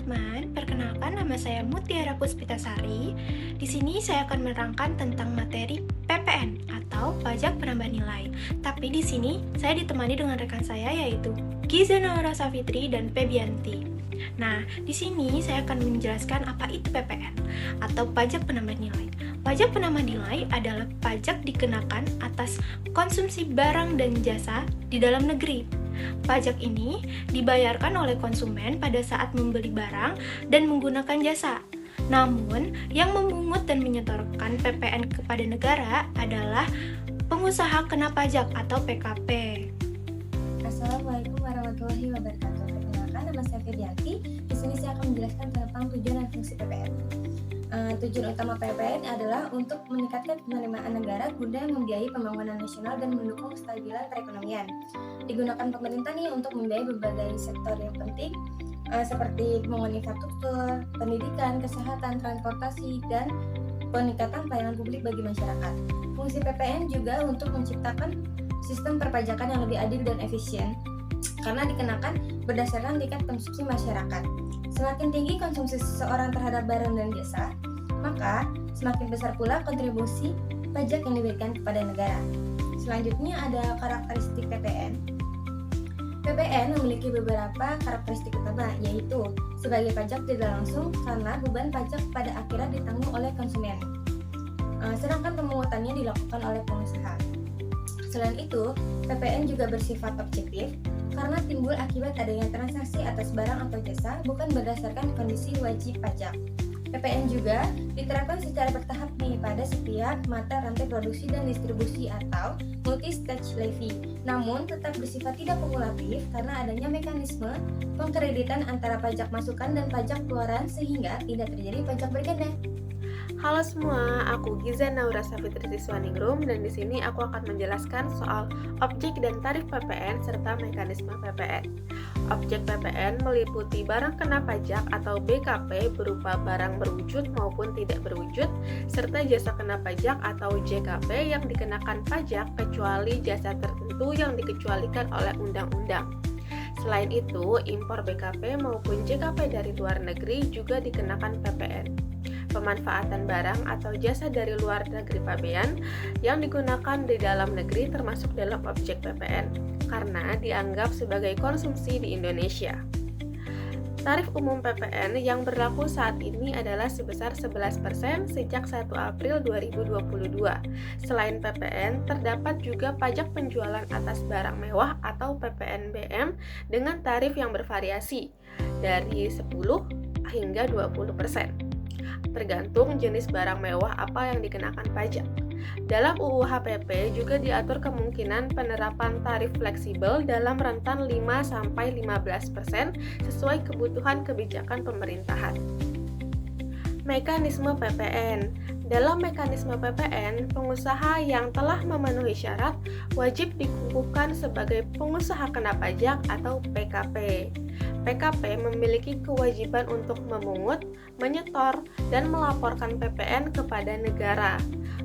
teman-teman, perkenalkan nama saya Mutiara Puspitasari. Di sini saya akan menerangkan tentang materi PPN atau pajak penambah nilai. Tapi di sini saya ditemani dengan rekan saya yaitu Giza Naura Safitri dan Febianti. Nah, di sini saya akan menjelaskan apa itu PPN atau pajak penambah nilai. Pajak penambah nilai adalah pajak dikenakan atas konsumsi barang dan jasa di dalam negeri. Pajak ini dibayarkan oleh konsumen pada saat membeli barang dan menggunakan jasa. Namun, yang memungut dan menyetorkan PPN kepada negara adalah pengusaha kena pajak atau PKP. Assalamualaikum warahmatullahi wabarakatuh. Perkenalkan, nama saya Febianti. Di sini saya akan menjelaskan tentang tujuan dan fungsi PPN. Tujuan utama PPN adalah untuk meningkatkan penerimaan negara guna membiayai pembangunan nasional dan mendukung kestabilan perekonomian. Digunakan pemerintah nih untuk membiayai berbagai sektor yang penting seperti pembangunan infrastruktur, pendidikan, kesehatan, transportasi, dan peningkatan pelayanan publik bagi masyarakat. Fungsi PPN juga untuk menciptakan sistem perpajakan yang lebih adil dan efisien karena dikenakan berdasarkan tingkat konsumsi masyarakat. Semakin tinggi konsumsi seseorang terhadap barang dan jasa, maka semakin besar pula kontribusi pajak yang diberikan kepada negara. Selanjutnya ada karakteristik PPN. PPN memiliki beberapa karakteristik utama, yaitu sebagai pajak tidak langsung karena beban pajak pada akhirnya ditanggung oleh konsumen, sedangkan pemungutannya dilakukan oleh pengusaha. Selain itu, PPN juga bersifat objektif karena timbul akibat adanya transaksi atas barang atau jasa bukan berdasarkan kondisi wajib pajak. PPN juga diterapkan secara bertahap nih pada setiap mata rantai produksi dan distribusi atau multi-stage levy, namun tetap bersifat tidak kumulatif karena adanya mekanisme pengkreditan antara pajak masukan dan pajak keluaran sehingga tidak terjadi pajak berganda. Halo semua, aku Giza Naura Safitri Siswaningrum dan di sini aku akan menjelaskan soal objek dan tarif PPN serta mekanisme PPN. Objek PPN meliputi barang kena pajak atau BKP berupa barang berwujud maupun tidak berwujud, serta jasa kena pajak atau JKP yang dikenakan pajak kecuali jasa tertentu yang dikecualikan oleh undang-undang. Selain itu, impor BKP maupun JKP dari luar negeri juga dikenakan PPN. Pemanfaatan barang atau jasa dari luar negeri pabean yang digunakan di dalam negeri termasuk dalam objek PPN karena dianggap sebagai konsumsi di Indonesia. Tarif umum PPN yang berlaku saat ini adalah sebesar 11% sejak 1 April 2022. Selain PPN, terdapat juga pajak penjualan atas barang mewah atau PPNBM dengan tarif yang bervariasi dari 10 hingga 20%. Tergantung jenis barang mewah apa yang dikenakan pajak. Dalam UU HPP juga diatur kemungkinan penerapan tarif fleksibel dalam rentan 5-15% sesuai kebutuhan kebijakan pemerintahan. Mekanisme PPN. Dalam mekanisme PPN, pengusaha yang telah memenuhi syarat wajib dikukuhkan sebagai pengusaha kena pajak atau PKP. PKP memiliki kewajiban untuk memungut, menyetor, dan melaporkan PPN kepada negara.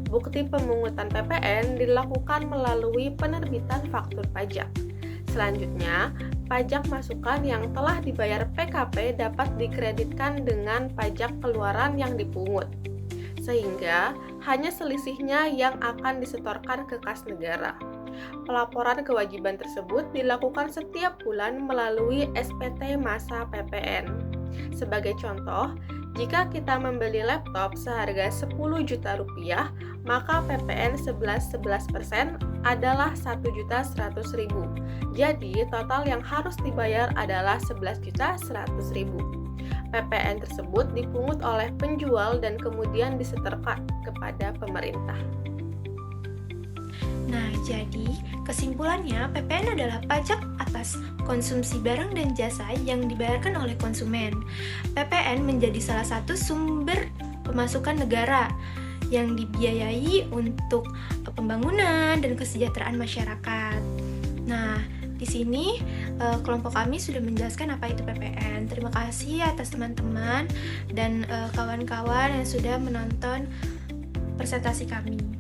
Bukti pemungutan PPN dilakukan melalui penerbitan faktur pajak. Selanjutnya, pajak masukan yang telah dibayar PKP dapat dikreditkan dengan pajak keluaran yang dipungut, sehingga hanya selisihnya yang akan disetorkan ke kas negara. Pelaporan kewajiban tersebut dilakukan setiap bulan melalui SPT masa PPN. Sebagai contoh, jika kita membeli laptop seharga 10 juta rupiah, maka PPN 11% adalah 1.100.000. Jadi, total yang harus dibayar adalah 11.100.000. PPN tersebut dipungut oleh penjual dan kemudian disetorkan kepada pemerintah. Nah, jadi kesimpulannya PPN adalah pajak atas konsumsi barang dan jasa yang dibayarkan oleh konsumen. PPN menjadi salah satu sumber pemasukan negara yang dibiayai untuk pembangunan dan kesejahteraan masyarakat. Nah, di sini kelompok kami sudah menjelaskan apa itu PPN. Terima kasih atas teman-teman dan kawan-kawan yang sudah menonton presentasi kami.